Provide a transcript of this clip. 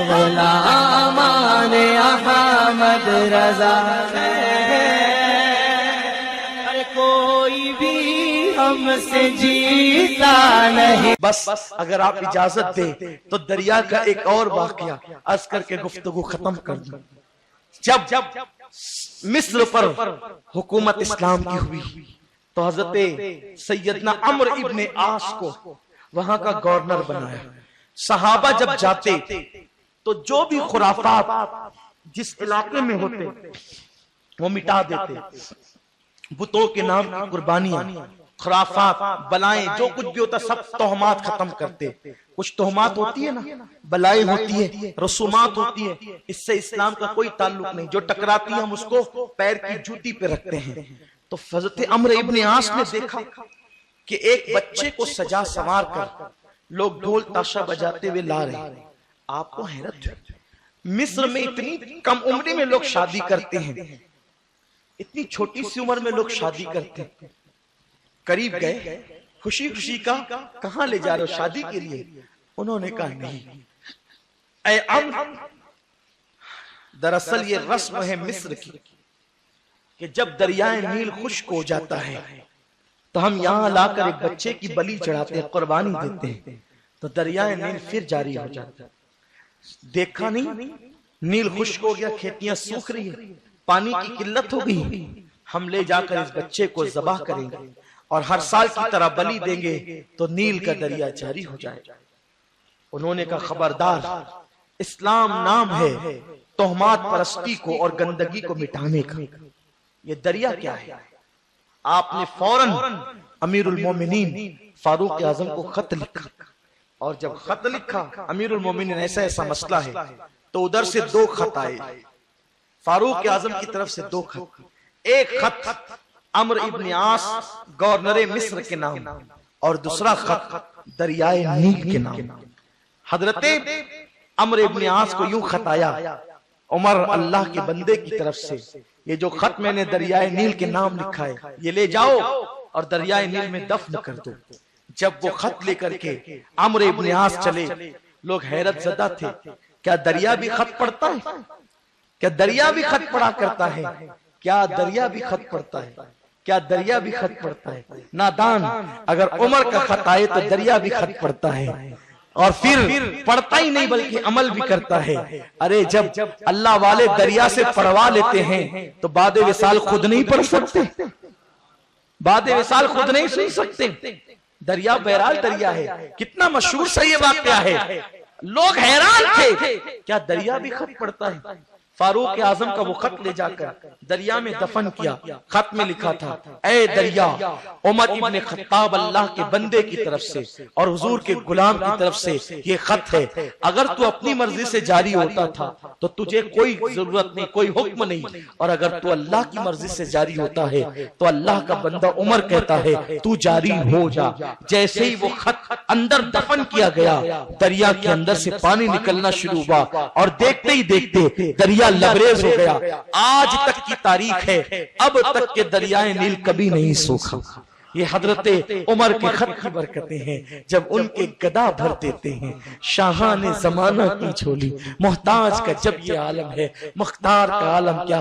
غلامان احمد رضا کوئی بھی ہم سے جیتا نہیں. بس اگر آپ اجازت دیں تو دریا کا ایک اور واقعہ عرض کر کے گفتگو ختم کر دوں. جب مصر پر حکومت اسلام کی ہوئی تو حضرت سیدنا عمرو ابن عاص کو وہاں کا گورنر بنایا. صحابہ جب جاتے تو جو بھی خرافات جس علاقے میں ہوتے وہ مٹا دیتے. بتوں کے نام کی قربانیاں، خرافات، بلائیں، جو کچھ بھی ہوتا سب تہمات ختم کرتے. کچھ تہمات ہوتی ہے نا، بلائیں ہوتی ہے، رسومات ہوتی ہے، اس سے اسلام کا کوئی تعلق نہیں. جو ٹکراتی ہے ہم اس کو پیر کی جوتی پہ رکھتے ہیں. تو حضرت عمرو ابن عاص نے دیکھا کہ ایک بچے کو سجا سوار کر لوگ ڈھول تاشا بجاتے ہوئے لا رہے ہیں. آپ کو حیرت ہوئی، مصر میں اتنی کم عمری میں لوگ شادی کرتے ہیں، اتنی چھوٹی سی عمر میں لوگ شادی کرتے ہیں. قریب گئے، خوشی خوشی کا کہاں لے جا رہے ہو شادی کے لیے؟ انہوں نے کہا نہیں اے عمرو، دراصل یہ رسم ہے مصر کی کہ جب دریائے نیل خشک ہو جاتا ہے تو ہم یہاں لا کر ایک بچے کی بلی چڑھاتے ہیں، قربانی دیتے ہیں، تو دریائے نیل پھر جاری ہو جاتا ہے. دیکھا نہیں، نیل خشک ہو گیا، کھیتیاں سوکھ رہی ہیں، پانی کی قلت ہو گئی. ہم لے جا کر اس بچے کو ذبح کریں گے اور ہر سال کی طرح بلی دیں گے تو نیل کا دریا جاری ہو جائے گا. انہوں نے کہا خبردار، اسلام نام ہے تہمات پرستی کو اور گندگی کو مٹانے کا. یہ دریا کیا ہے؟ آپ نے فوراً امیر المومنین فاروق اعظم کو خط لکھا، اور جب خط لکھا امیر المومنین ایسا ایسا مسئلہ ہے، تو ادھر سے 2 خط آئے، فاروق اعظم کی طرف سے 2 خط. ایک خط عمرو ابن عاص گورنر مصر کے نام اور دوسرا خط دریائے نیل کے نام. حضرت عمرو ابن عاص کو یوں خط آیا، عمر اللہ کے بندے کی طرف سے یہ جو خط میں نے دریائے نیل کے نام لکھا ہے یہ لے جاؤ اور دریائے نیل میں دفن کر دو. جب وہ خط لے کر کے عمرو ابن عاص چلے، لوگ حیرت زدہ تھے. کیا دریا بھی خط پڑھتا ہے؟ کیا دریا بھی خط پڑھا کرتا ہے؟ کیا دریا بھی خط پڑھتا ہے؟ کیا دریا بھی خط پڑھتا ہے؟ نادان، اگر عمر کا خط آئے تو دریا بھی خط پڑھتا ہے، اور پھر پڑھتا ہی نہیں بلکہ عمل بھی کرتا ہے. ارے جب اللہ والے دریا سے پڑھوا لیتے ہیں تو بعد وصال خود نہیں پڑھ سکتے، بعد وصال خود نہیں سن سکتے. دریا بہرحال دریا ہے. کتنا مشہور سا یہ واقعہ ہے. لوگ حیران تھے، کیا دریا بھی خط پڑھتا ہے؟ فاروق اعظم کا وہ خط لے جا کر دریا میں دفن کیا. خط میں لکھا تھا، اے دریا، عمر ابن خطاب اللہ کے بندے کی طرف سے اور حضور کے غلام کی طرف سے یہ خط ہے. اگر تو اپنی مرضی سے جاری ہوتا تھا تو تجھے کوئی ضرورت نہیں، کوئی حکم نہیں، اور اگر تو اللہ کی مرضی سے جاری ہوتا ہے تو اللہ کا بندہ عمر کہتا ہے تو جاری ہو جا. جیسے ہی وہ خط اندر دفن کیا گیا، دریا کے اندر سے پانی نکلنا شروع ہوا، اور دیکھتے ہی دیکھتے دریا لبریز ہو گیا. آج تک کی تاریخ ہے، اب تک کے دریائے نیل کبھی نہیں سوکھا. یہ حضرت عمر کے خط کی برکتیں ہیں. جب ان کے گدا بھر دیتے ہیں شاہان زمانہ کی جھولی، محتاج کا جب یہ عالم ہے، مختار کا عالم کیا